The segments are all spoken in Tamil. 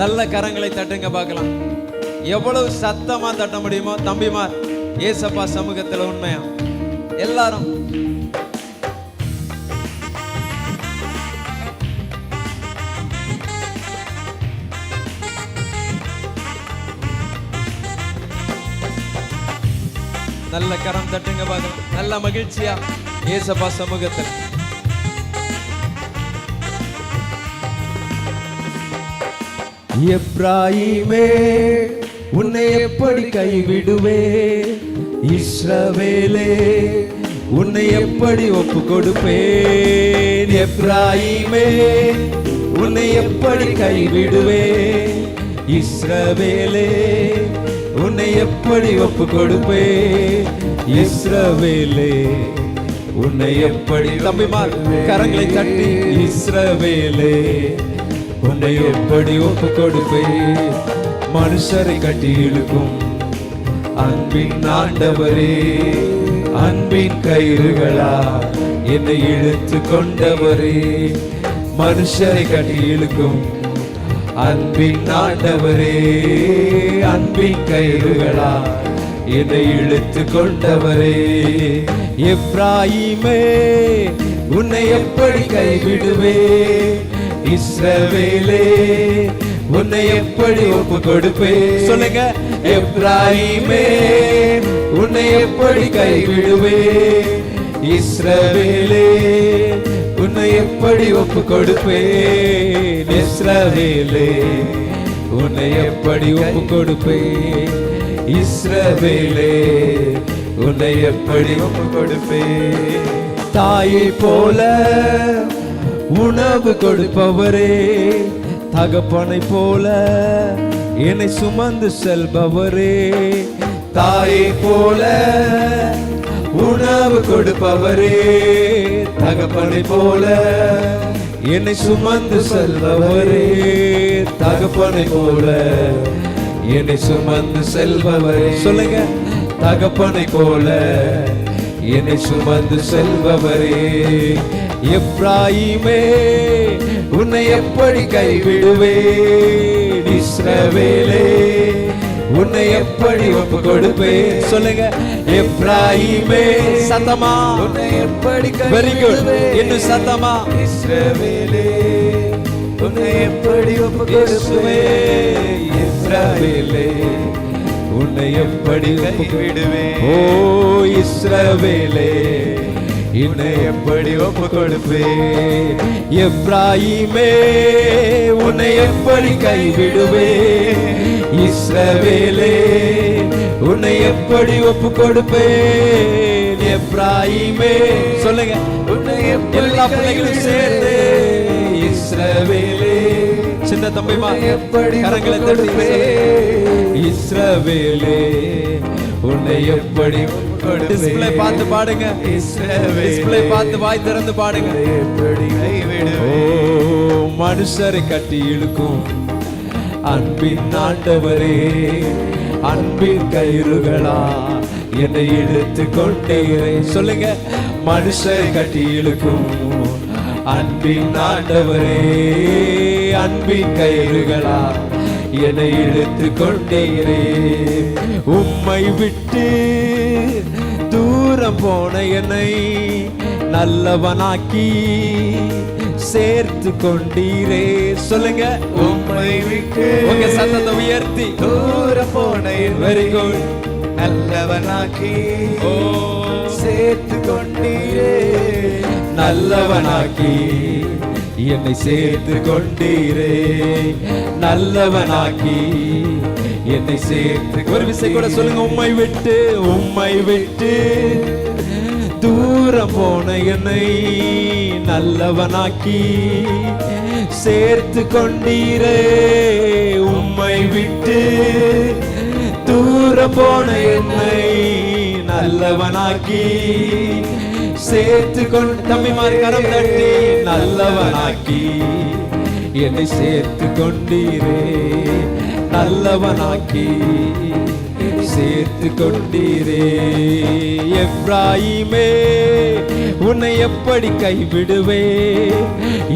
நல்ல கரங்களை தட்டுங்க பார்க்கலாம். எவ்வளவு சத்தமா தட்ட முடியுமோ தம்பிமார் ஏசப்பா சமூகத்துல உண்மையா எல்லாரும் நல்ல கரம் தட்டுங்க பார்க்கலாம். நல்ல மகிழ்ச்சியா ஏசப்பா சமூகத்தில் எப்ராயிமே உன்னை எப்படி கைவிடுவே, இஸ்ரவேலே உன்னை எப்படி ஒப்பு கொடுப்பேன். எப்ராயிமே உன்னை எப்படி கைவிடுவே, இஸ்ரவேலே உன்னை எப்படி ஒப்பு கொடுப்பேன். இஸ்ரவேலே உன்னை எப்படி தம்பிமார் கரங்களை தட்டி இஸ்ரவேலே உன்னை எப்படி ஒப்பு கொடுப்பேன். மனுஷரை கட்டி இழுக்கும் அன்பின் ஆண்டவரே, அன்பின் கயிறுகளா என்னை இழுத்து கொண்டவரே. மனுஷரை கட்டி இழுக்கும் அன்பின் ஆண்டவரே, அன்பின் கயிறுகளா என்னை இழுத்து கொண்டவரே. எப்ராயிமே உன்னை எப்படி கைவிடுவே, இஸ்ரவேலே உன்னை எப்படி ஒப்பு கொடுப்பே. சொல்லுங்க, எப்ராயிமே உன்னை எப்படி கைவிடுவே, இஸ்ரவேலே உன்னை எப்படி ஒப்பு கொடுப்பேன். இஸ்ரவேலே உன்னை எப்படி ஒப்பு கொடுப்பேன். இஸ்ரவேலே உன்னை எப்படி ஒப்பு கொடுப்பேன். தாயை போல உணவு கொடுப்பவரே, தகப்பனை போல என்னை சுமந்து செல்பவரே. தாயை போல உணவு கொடுப்பவரே, தகப்பனை போல என்னை சுமந்து செல்பவரே. தகப்பனை போல என்னை சுமந்து செல்பவரே. சொல்லுங்க, தகப்பனை போல என்னை சுமந்து செல்பவரே. எப்ராயிமே உன்னை எப்படி கைவிடுவேன், இஸ்ரவேலே உன்னை எப்படி ஒப்பு கொடுப்பேன். சொல்லுங்க, எப்ராயிமே சத்தமா உன்னை எப்படி வெரி குட் இன்னும் சத்தமா. இஸ்ரவேலே உன்னை எப்படி ஒப்பு கொடுப்பேன். இஸ்ரவேலே உன்னை எப்படி கைவிடுவேன். ஓ இஸ்ரவேலே உன்னை எப்படி ஒப்பு கொடுப்பேன். எப்ராயிமே உன்னை எப்படி கைவிடுவேன். இஸ்ரவேலே உன்னை எப்படி ஒப்பு கொடுப்பேன். எப்ராயிமே சொல்லுங்க, உன்னை எல்லா பிள்ளைகளும் சேர்ந்து இஸ்ரவேலே சின்ன தம்பிமா எப்படி கரங்களை தட்டுப்பேன். இஸ்ரவேலே உன்னை எப்படி டிஸ்ப்ளே பார்த்து பாடுங்க. டிஸ்ப்ளே பார்த்து வாய் திறந்து பாடுங்க. ஓ மனுஷரை கட்டி இழுக்கும் அன்பின் ஆண்டவரே, அன்பின் கயிறுகளா என்னை இழுத்து கொண்டீரே. சொல்லுங்க, மனுஷரை கட்டி இழுக்கும் அன்பின் ஆண்டவரே, அன்பின் கயிறுகளா என்னை இழுத்து கொண்டீரே. உம்மை விட்டு தூரம் போன என்னை நல்லவனாக்கி சேர்த்து கொண்டீரே. சொல்லுங்க, உம்மை விட்டு உங்க சத்தத்தை உயர்த்தி தூரம் போன வெரி குட் நல்லவனாக்கி ஓ சேர்த்து கொண்டீரே. நல்லவனாக்கி என்னை சேர்த்து கொண்டீரே. நல்லவனாக்கி என்னை சேர்த்து. ஒரு விஷயம் கூட சொல்லுங்க, உம்மை விட்டு தூரம் போன என்னை நல்லவனாக்கி சேர்த்து கொண்டீரே. உம்மை விட்டு தூரம் போன என்னை நல்லவனாக்கி சேர்த்து கொண்டு தம்பிமார் கரம் தட்டி நல்லவனாக்கி என்னை சேர்த்து கொண்டீரே. நல்லவனாக்கி சேர்த்து கொண்டீரே. எப்ராயிமே உன்னை எப்படி கைவிடுவே.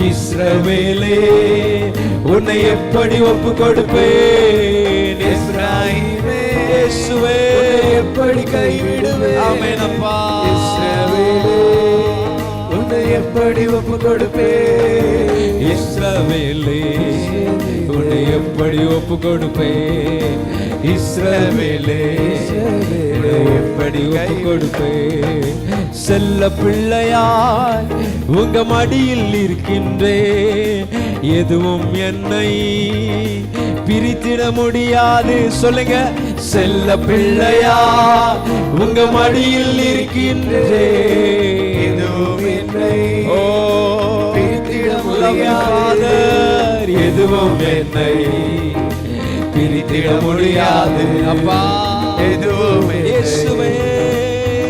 இஸ்ரவேலே உன்னை எப்படி ஒப்பு கொடுப்பேன் எப்ராஹீமே இயேசுவே எப்படி கைவிடுவேன் ஆமென் அப்பா இஸ்ரவேலே உன்னை எப்படி ஒப்பு கொடுப்பேன் இஸ்ரவேலே உன்னை எப்படி ஒப்பு கொடுப்பேன் இஸ்ரவேலே உன்னை எப்படி ஒப்பு கொடுப்பேன் செல்ல பிள்ளையாய் உங்க மடியில் இருக்கின்றேன் எதுவும் என்னை பிரித்திட முடியாது சொல்லுங்க செல்ல பிள்ளையா உங்க மடியில் இருக்கின்றேன் எதுவும் என்னை பிரித்திட முடியாது எதுவும் என்னை பிரித்திட முடியாது அப்பா எதுவும் இயேசுவே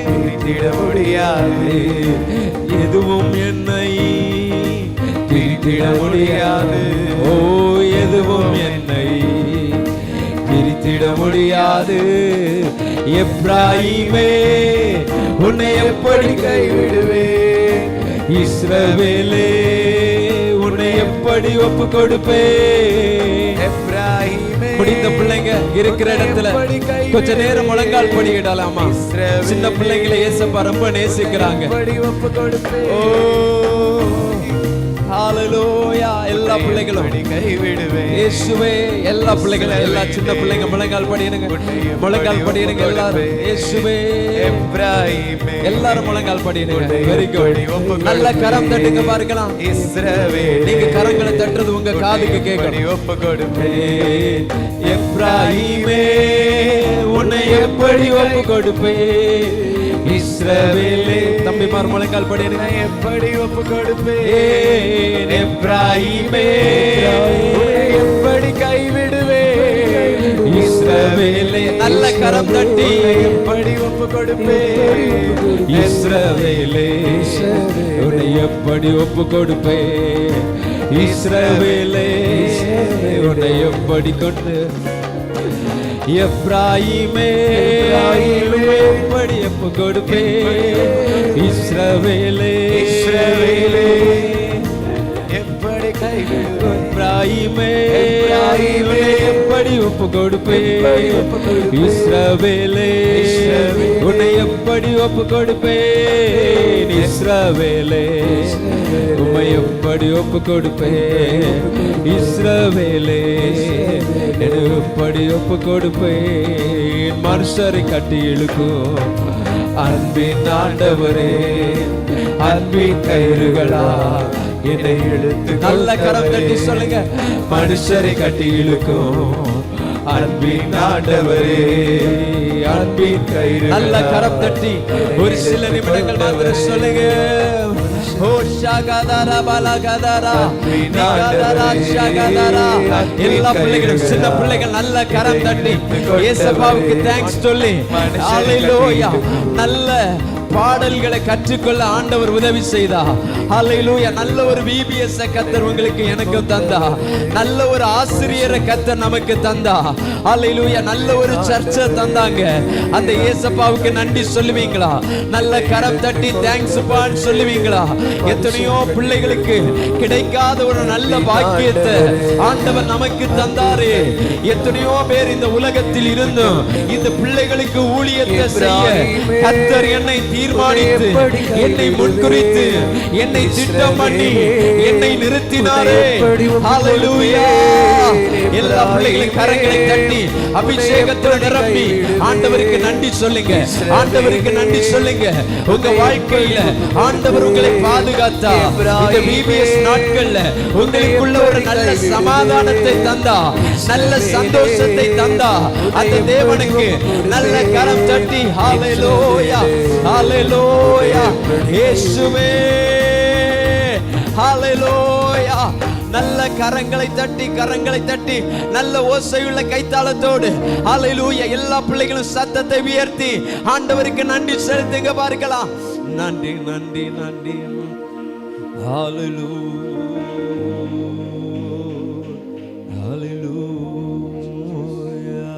பிரித்திட முடியாது எதுவும் என்னை பிரித்திட முடியாது ஓ எதுவும் என்னை பிரித்திட முடியாது எப்ராஹீமே உன்னை எப்படி கைவிடுவேன் இஸ்ரவேலே உன்னை எப்படி ஒப்பு கொடுப்பேன் எப்ராஹீமே முடிந்த பிள்ளைங்க இருக்கிற இடத்துல கொஞ்ச நேரம் முழங்கால் படியிடலாமா சின்ன பிள்ளைங்களை ஏசப்பா ரொம்ப நேசிக்கிறாங்க ஒப்பு கொடுப்பேன் ஓ ஹalleluya எல்லா பிள்ளைகளும் கைவிடுவேன் இயேசுவே எல்லா பிள்ளைகளும் எல்லா சின்ன பிள்ளைங்க முழங்கால் படியிடுங்க முழங்கால் படியிடுங்க எல்லாரும் இயேசுவே எப்ராஹீமே எல்லாரும் முழங்கால் படியிடுங்க வெரி குட் நல்ல கரம் தட்டுங்க பார்க்கலாம் இஸ்ரவேலே நீங்க கரங்களை தட்டுறது உங்க காதுக்கு கேட்கணும் ஒப்பு கொடுப்பேன் எப்ராஹீமே உன்னை எப்படி ஒப்பு கொடுப்பேன் இஸ்ரவேலே தம்பிமார் முழங்கால் படியிடுங்க எப்படி ஒப்பு கொடுப்பேன் எப்ராஹீமே உன்னை எப்படி கைவிடுவேன் இஸ்ரவேலே நல்ல கரம் தட்டி எப்படி ஒப்பு கொடுப்பேன் இஸ்ரவேலே உன்னை எப்படி ஒப்பு கொடுப்பேன் இஸ்ரவேலே உன்னை எப்படி கொண்டு எப்ராஹீமே எப்படி ஒப்பு கொடுப்பேன் இஸ்ரவேலே எப்படி கைவிடுவேன் எப்ராஹீமே எப்படி ஒப்பு கொடுப்பேன் இஸ்ரவேலே உன்னை எப்படி ஒப்பு கொடுப்பேன் இஸ்ரவேலே உம்மை எப்படி ஒப்பு கொடுப்பேன் இஸ்ரவேலே எப்படி ஒப்பு கொடுப்பேன் மனுஷரை கட்டி இழுக்கும் அன்பின் ஆண்டவரே அன்பின் கயிறுகளா என்னை இழுத்து நல்ல கரம் தட்டி சொல்லுங்க மனுஷரை கட்டி இழுக்கும் அன்பின் ஆண்டவரே அன்பின் கயிறு நல்ல கரம் தட்டி ஒரு சில நிமிடங்கள் மாத்திரம் சொல்லுங்க ஓ ஷகதரா பலகதரா நிகதரா ஷகதரா எல்லா பிள்ளைகளும் சின்ன பிள்ளைகள் நல்ல கரம் தட்டி இயேசுவுக்கு தேங்க்ஸ் சொல்லி ஹalleluya நல்ல பாடல்களை கற்றுக்கொள்ள ஆண்டவர் உதவி செய்தா ஹalleluya நல்ல ஒரு VBS கர்த்தர் உங்களுக்கு எனக்கு தந்தா நல்ல ஒரு ஆசிரியரை கர்த்தர் நமக்கு தந்தா ஹalleluya நல்ல ஒரு சர்ச்சை தந்தாங்க அந்த இயேசுவுக்கு நன்றி சொல்லுவீங்களா நல்ல கரம் தட்டி தேங்க்ஸ் பான்னு சொல்லுவீங்களா எத்தனையோ பிள்ளைகளுக்கு கிடைக்காத ஒரு நல்ல பாக்கியத்தை ஆண்டவர் நமக்கு தந்தாரே எத்தனையோ பேர் இந்த உலகத்தில் இருந்தும் இந்த பிள்ளைகளுக்கு ஊழியத்தை செய்ய கர்த்தர் என்னை தீர்மானித்து என்னை முன்குறித்து என்னை திட்டம் பண்ணி என்னை நிறுத்தினாரே ஹalleluya எல்லா பிள்ளைகளின் கரங்களை தட்டி அபிஷேகத்தில் நிரப்பி ஆண்டவருக்கு நன்றி சொல்லுங்க ஆண்டவருக்கு நன்றி சொல்லுங்க உங்க வாழ்க்கையில ஆண்டவர் உங்களை பாதுகாத்தா இந்த VBS நாட்கள்ல உங்களுக்குள்ள ஒரு நல்ல சமாதானத்தை தந்தா நல்ல சந்தோஷத்தை தந்தா அந்த தேவனுக்கு நல்ல கரம் தட்டி ஹalleluya ஹalleluya இயேசுவே ஹalleluya நல்ல கரங்களை தட்டி நல்ல ஓசையுள்ள கைத்தாளத்தோடு ஹalleluya எல்லா பிள்ளைகளும் சத்தத்தை உயர்த்தி ஆண்டவருக்கு நன்றி செலுத்துங்க பார்க்கலாம் நன்றி நன்றி நன்றி ஹalleluya ஹalleluya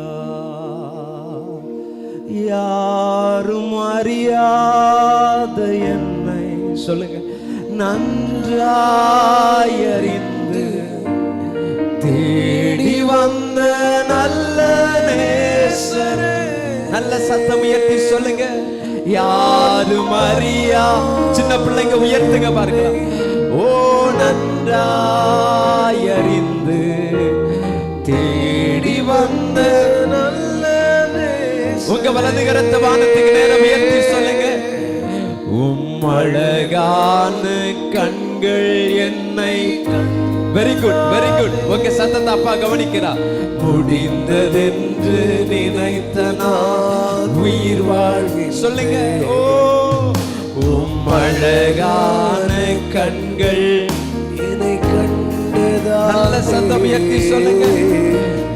யாரும் அறியாத என்னை சொல்லுங்க நன்றாய் அறிந்து சொல்லுங்க. யாரும் அறியா சின்ன பிள்ளைங்க உயர்த்துங்க பாருங்க. ஓ நன்றாய் அறிந்து தேடி வந்த நல்ல உங்க வலது கரத்தை வானத்துக்கு நேரம் உயர்த்தி சொல்லுங்க. அழகான கண்கள் என்னை வெரி குட் வெரி குட். உங்க சத்தத்தை அப்பா கவனிக்கிறா. முடிந்ததென்று நினைத்த நான் உயிர் வாழ்வி சொல்லுங்க. ஓ அழகான கண்கள் என்னை கண்டதா. நல்ல சத்தம் உயர்த்தி சொல்லுங்க.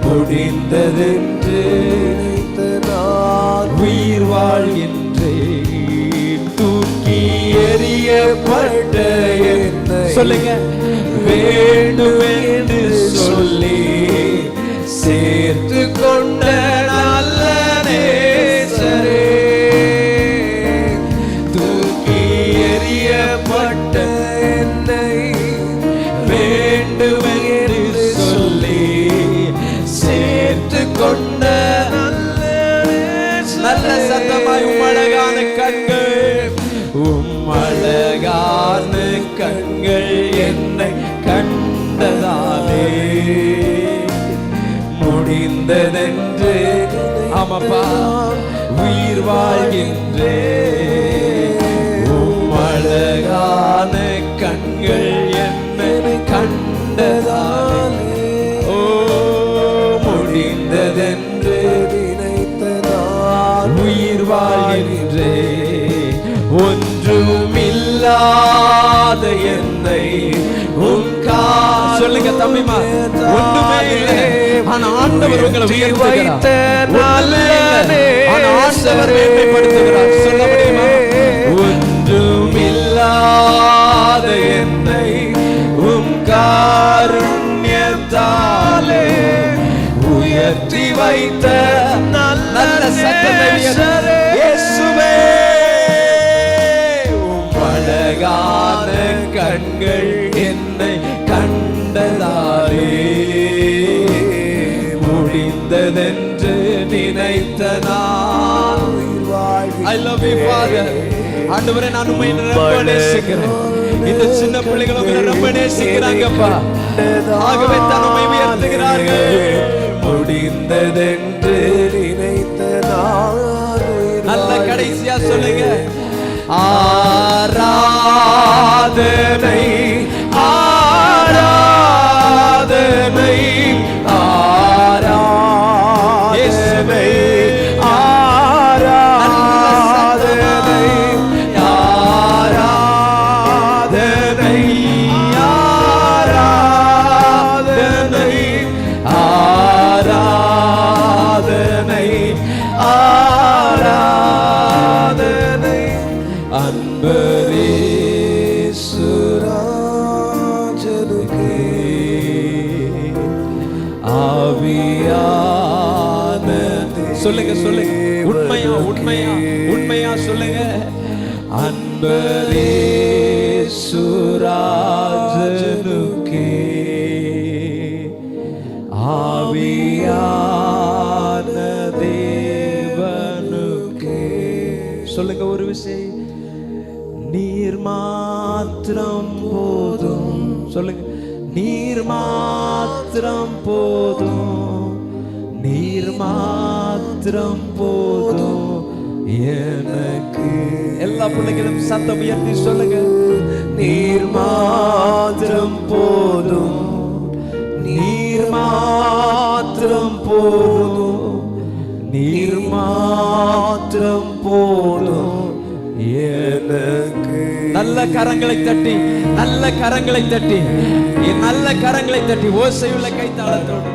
முடிந்ததென்று நினைத்த நான் உயிர் வாழ்கின்றேன். தூக்கி எறியப்பட்ட என்னை சொல்லுங்க. வேண்டும் என்று சொல்லி சேர்த்து கொண்ட நல்ல நேசரே, தூக்கி எறியப்பட்ட என்னை வேண்டும் என்று சொல்லி சேர்த்து கொண்ட நல்ல சத்தமாய் அழகான கண்கள், அழகான கண்கள் என்னை கண்டதாலே முடிந்ததென்று ஆமாப்பா உயிர் வாழ்கின்றேன். அழகான கண்கள் என்னை கண்டதாலே ஓ முடிந்ததென்று நினைத்த நான் உயிர் வாழ்கின்றேன். ஒன்றுமில்லாத என்னை சொல்லுங்க தம்பிமா. ஒன்றுமே இல்லை, ஆனா ஆண்டவர் உங்களை உயர்த்துகிறார். ஆனா ஆண்டவர் மேன்மைப்படுத்துகிறார். சொல்ல முடியுமா? ஒன்றுமில்லாத என்னை காருண்யத்தாலே உயர்த்தி வைத்த நல்ல சத்தத்தை இயேசுவே. அழகான கண்கள் என்னை கண்டதாலே முடிந்ததென்று நினைத்த நான் I love you Father. ஆண்டவரே நான் உம்மை ரொம்ப நேசிக்கிறேன். இந்த சின்ன பிள்ளைகள் உம்மை ரொம்ப நேசிக்கிறாங்கப்பா. ஆகவே தான் உம்மை உயர்த்துகிறார்கள். முடிந்ததென்று நினைத்த நான் நல்ல கடைசியா சொல்லுங்க. ஆராதனை ஆராதனை ஆராதனை ஆராதனை ஆராதனை ஆராதனை ஆராதனை ஆராதனை அன்பரேசுராஜனுக்கே ஆவியான சொல்லுங்க சொல்லுங்க. உண்மையா உண்மையா உண்மையா சொல்லுங்க. அன்பரேசுராஜனுக்கே ஆவியான தேவனுக்கே சொல்லுங்க. ஒரு விஷயம், நீர் மாத்திரம் போதும். சொல்லுங்க. நீர் மாத்திரம் போதும், நீர் மாத்திரம் போதும் எனக்கு. எல்லா பிள்ளைகளும் சத்தம் உயர்த்தி சொல்லுங்க. நீர் மாத்திரம் போதும், நீர் மாத்திரம் போதும், நீர் மாத்திரம் போதும் எனக்கு. நல்ல கரங்களை தட்டி நல்ல கரங்களை தட்டி நல்ல கரங்களை தட்டி ஓசையுள்ள கைத்தாளத்தோடு